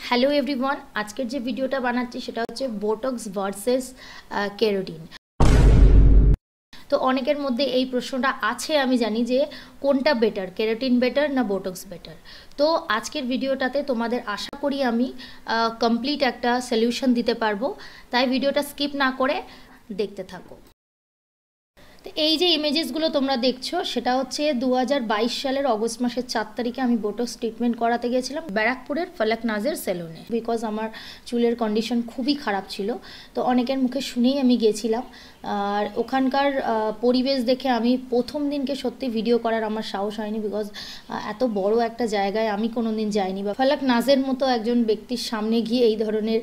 Hello everyone, আজকের যে ভিডিওটা বানাচ্ছি সেটা হচ্ছে বোটক্স ভার্সেস কেরাটিন। তো অনেকের মধ্যে এই প্রশ্নটা আছে, আমি জানি যে কোনটা বেটার, কেরাটিন বেটার না বোটক্স বেটার। তো আজকের ভিডিওটাতে তোমাদের আশা করি আমি কমপ্লিট একটা সলিউশন দিতে পারবো, তাই ভিডিওটা স্কিপ না করে দেখতে থাকো। তো এই যে ইমেজেসগুলো তোমরা দেখছো সেটা হচ্ছে 2022 সালের অগস্ট মাসের 4 তারিখে আমি বোটক্স ট্রিটমেন্ট করাতে গেছিলাম ব্যারাকপুরের ফলক নাজের সেলুনে, বিকজ আমার চুলের কন্ডিশন খুবই খারাপ ছিল। তো অনেকের মুখে শুনেই আমি গেছিলাম। আর ওখানকার পরিবেশ দেখে আমি প্রথম দিনকে সত্যি ভিডিও করার আমার সাহস হয়নি, বিকজ এত বড় একটা জায়গায় আমি কোনো দিন যাইনি, বা ফলক নাজের মতো একজন ব্যক্তির সামনে গিয়ে এই ধরনের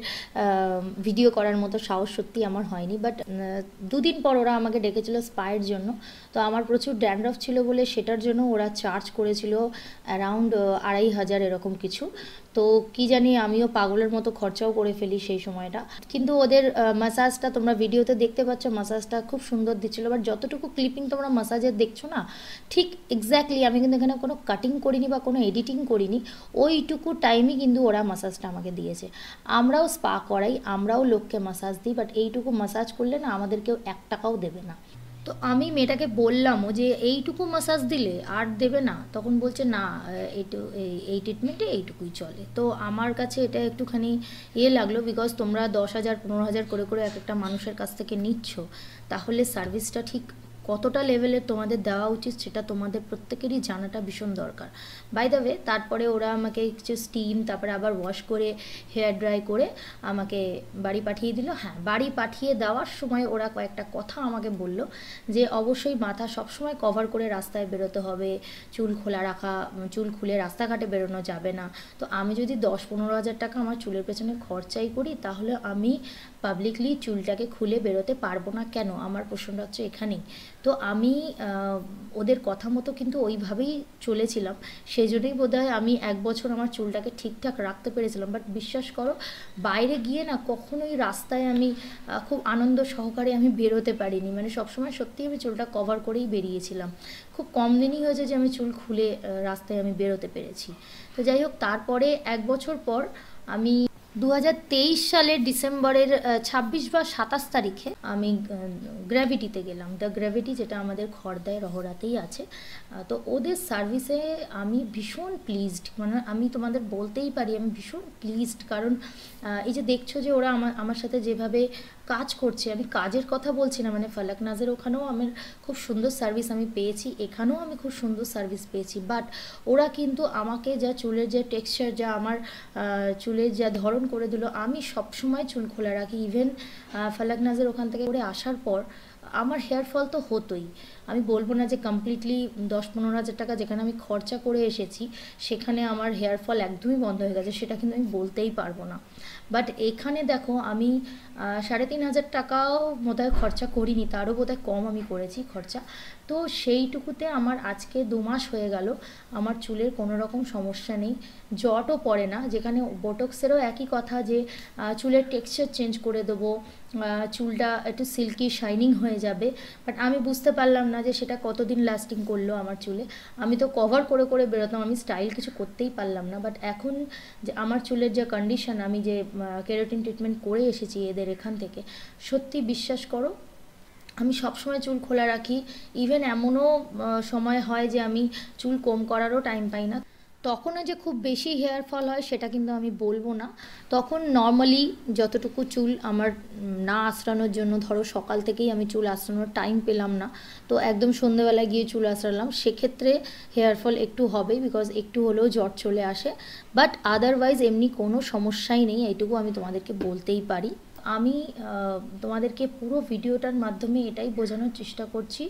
ভিডিও করার মতো সাহস সত্যি আমার হয়নি। বাট দুদিন পর ওরা আমাকে ডেকেছিল স্পায়ের জন্য। তো আমার প্রচুর ড্যান্ড্রফ ছিল বলে সেটার জন্য ওরা চার্জ করেছিল অ্যারাউন্ড 2500 এরকম কিছু। তো কি জানি আমিও পাগলের মতো খরচাও করে ফেলি সেই সময়টা। কিন্তু ওদের ম্যাসাজটা তোমরা ভিডিওতে দেখতে পাচ্ছ, ম্যাসাজটা খুব সুন্দর দিচ্ছিলো। বাট যতটুকু ক্লিপিং তোমরা ম্যাসাজের দেখছো না, ঠিক এক্স্যাক্টলি আমি কিন্তু এখানে কোনো কাটিং করিনি বা কোনো এডিটিং করিনি, ওইটুকু টাইমই কিন্তু ওরা ম্যাসাজটা আমাকে দিয়েছে। আমরাও স্পা করাই, আমরাও লোককে ম্যাসাজ দিই, বাট এইটুকু ম্যাসাজ করলে না আমাদের কেউ 1 টাকাও দেবে না। তো আমি মেয়েটাকে বললামও যে এইটুকু ম্যাসাজ দিলে আর দেবে না, তখন বলছে না, এই ট্রিটমেন্টে এইটুকুই চলে। তো আমার কাছে এটা একটুখানি লাগলো, বিকজ তোমরা 10,000 15,000 করে করে এক একটা মানুষের কাছ থেকে নিচ্ছ, তাহলে সার্ভিসটা ঠিক কতটা লেভেলের তোমাদের দেওয়া উচিত সেটা তোমাদের প্রত্যেকেরই জানাটা ভীষণ দরকার। বাই দ্য ওয়ে, তারপরে ওরা আমাকে কিছু স্টিম, তারপরে আবার ওয়াশ করে হেয়ার ড্রাই করে আমাকে বাড়ি পাঠিয়ে দিল। হ্যাঁ, বাড়ি পাঠিয়ে দেওয়ার সময় ওরা কয়েকটা কথা আমাকে বলল, যে অবশ্যই মাথা সবসময় কভার করে রাস্তায় বেরোতে হবে, চুল খোলা রাখা, চুল খুলে রাস্তাঘাটে বেরোনো যাবে না। তো আমি যদি 10-15 হাজার টাকা আমার চুলের পেছনে খরচাই করি, তাহলে আমি পাবলিকলি চুলটাকে খুলে বেরোতে পারবো না কেন? আমার প্রশ্নটা হচ্ছে এখানেই। তো আমি ওদের কথা মতো কিন্তু ওইভাবেই চলেছিলাম, সেই জন্যই বোধহয় আমি 1 বছর আমার চুলটাকে ঠিকঠাক রাখতে পেরেছিলাম। বাট বিশ্বাস করো, বাইরে গিয়ে না কখনোই রাস্তায় আমি খুব আনন্দ সহকারে আমি বেরোতে পারিনি। মানে সবসময় সত্যিই আমি চুলটা কভার করেই বেরিয়েছিলাম। খুব কম দিনই হয়েছে যে আমি চুল খুলে রাস্তায় আমি বেরোতে পেরেছি। তো যাই হোক, তারপরে 1 বছর পর আমি 2023 সালের ডিসেম্বরের 26 বা 27 তারিখে আমি গ্র্যাভিটিতে গেলাম। দ্য গ্র্যাভিটি, যেটা আমাদের খড়দায় রহরাতেই আছে। তো ওদের সার্ভিসে আমি ভীষণ প্লিজড, মানে আমি তোমাদের বলতেই পারি আমি ভীষণ প্লিজড। কারণ এই যে দেখছো যে ওরা আমার সাথে যেভাবে কাজ করছে, আমি কাজের কথা বলছি না, মানে ফলক নাজের ওখানেও আমার খুব সুন্দর সার্ভিস আমি পেয়েছি, এখানেও আমি খুব সুন্দর সার্ভিস পেয়েছি। বাট ওরা কিন্তু আমাকে যা চুলের যে টেক্সচার, যা আমার চুলের যা ধরন করে দিল, আমি সবসময় চুল খোলা রাখি। ইভেন ফলক নাজের ওখান থেকে করে আসার পর আমার হেয়ার ফল তো হতোই। আমি বলবো না যে কমপ্লিটলি 10-15 হাজার টাকা যেখানে আমি খরচা করে এসেছি সেখানে আমার হেয়ার ফল একদমই বন্ধ হয়ে গেছে, সেটা কিন্তু আমি বলতেই পারবো না। বাট এখানে দেখো, আমি 3,500 টাকাও বোধহয় খরচা করিনি, তারও বোধহয় কম আমি করেছি খরচা। তো সেইটুকুতে আমার আজকে 2 মাস হয়ে গেল, আমার চুলের কোনো রকম সমস্যা নেই, জটও পড়ে না। যেখানে বোটক্সেরও একই কথা, যে চুলের টেক্সচার চেঞ্জ করে দেবো, চুলটা একটু সিল্কি শাইনিং হয়ে যাবে। বাট আমি বুঝতে পারলাম না যে সেটা কতদিন লাস্টিং করলো আমার চুলে। আমি তো কভার করে করে বেরোতাম, আমি স্টাইল কিছু করতেই পারলাম না। বাট এখন যে আমার চুলের যে কন্ডিশন, আমি যে কেরাটিন ট্রিটমেন্ট করে এসেছি এদের এখান থেকে, সত্যি বিশ্বাস করো আমি সবসময় চুল খোলা রাখি। ইভেন এমনও সময় হয় যে আমি চুল কম করারও টাইম পাই না, তখনও যে খুব বেশি হেয়ার ফল হয় সেটা কিন্তু আমি বলবো না। তখন নর্মালি যতটুকু চুল আমার না আঁচড়ানোর জন্য, ধরো সকাল থেকেই আমি চুল আঁচড়ানোর টাইম পেলাম না, তো একদম সন্ধ্যেবেলায় গিয়ে চুল আঁচড়ালাম, সেক্ষেত্রে হেয়ার ফল একটু হবেই, বিকজ একটু হলেও জট চলে আসে। বাট আদারওয়াইজ এমনি কোনো সমস্যাই নেই, এইটুকু আমি তোমাদেরকে বলতেই পারি। আমি তোমাদেরকে পুরো ভিডিওটার মাধ্যমে এটাই বোঝানোর চেষ্টা করছি,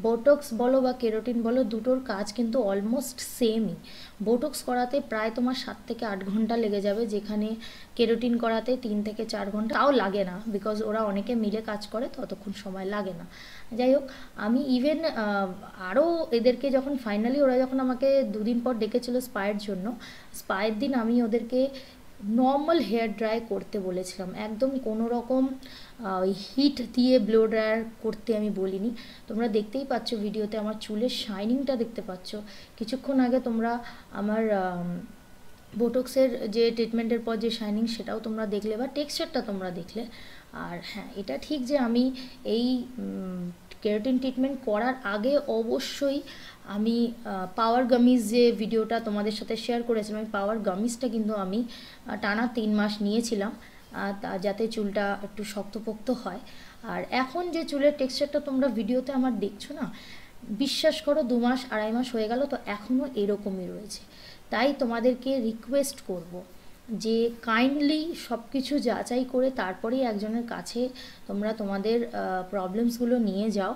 বোটক্স বলো বা কেরাটিন বলো, দুটোর কাজ কিন্তু অলমোস্ট সেমই। বোটক্স করাতে প্রায় তোমার 7 থেকে 8 ঘন্টা লেগে যাবে, যেখানে কেরাটিন করাতে 3 থেকে 4 ঘন্টা, তাও লাগে না, বিকজ ওরা অনেকে মিলে কাজ করে, ততক্ষণ সময় লাগে না। যাই হোক, আমি ইভেন আরও এদেরকে যখন ফাইনালি ওরা যখন আমাকে 2 দিন পর ডেকেছিল স্পায়ের জন্য, স্পায়ের দিন আমি ওদেরকে নর্মাল হেয়ার ড্রাই করতে বলেছিলাম, একদম কোনো রকম হিট দিয়ে ব্লো ড্রায়ার করতে আমি বলিনি। তোমরা দেখতেই পাচ্ছ ভিডিওতে আমার চুলের শাইনিংটা দেখতে পাচ্ছ। কিছুক্ষণ আগে তোমরা আমার বোটক্সের যে ট্রিটমেন্টের পর যে শাইনিং সেটাও তোমরা দেখলে বা টেক্সচারটা তোমরা দেখলে। আর হ্যাঁ, এটা ঠিক যে আমি এই কেরাটিন ট্রিটমেন্ট করার আগে অবশ্যই আমি পাওয়ার গামিজ যে ভিডিওটা তোমাদের সাথে শেয়ার করেছিলাম, আমি পাওয়ার গামিজটা কিন্তু আমি টানা 3 মাস নিয়েছিলাম যাতে চুলটা একটু শক্তপোক্ত হয়। আর এখন যে চুলের টেক্সচারটা তোমরা ভিডিওতে আমার দেখছো না, বিশ্বাস করো 2 মাস 2.5 মাস হয়ে গেল তো এখনও এরকমই রয়েছে। তাই তোমাদেরকে রিকোয়েস্ট করব যে কাইন্ডলি সব কিছু যাচাই করে তারপরেই একজনের কাছে তোমরা তোমাদের প্রবলেমসগুলো নিয়ে যাও।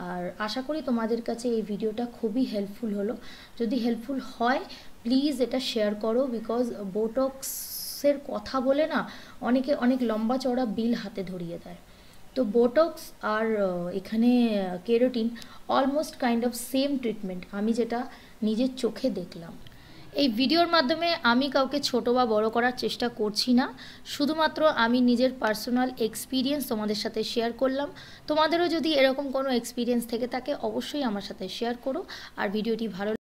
আর আশা করি তোমাদের কাছে এই ভিডিওটা খুবই হেল্পফুল হলো। যদি হেল্পফুল হয় প্লিজ এটা শেয়ার করো, বিকজ বোটক্সের কথা বলে না অনেকে অনেক লম্বা চওড়া বিল হাতে ধরিয়ে দেয়। তো বোটক্স আর এখানে keratin almost kind of same treatment, আমি যেটা নিজের চোখে দেখলাম। এই ভিডিওর মাধ্যমে আমি কাউকে ছোট বা বড় করার চেষ্টা করছি না, শুধুমাত্র আমি নিজের পার্সোনাল এক্সপিরিয়েন্স তোমাদের সাথে শেয়ার করলাম। তোমাদেরও যদি এরকম কোনো এক্সপিরিয়েন্স থেকে থাকে অবশ্যই আমার সাথে শেয়ার করো। আর ভিডিওটি ভালো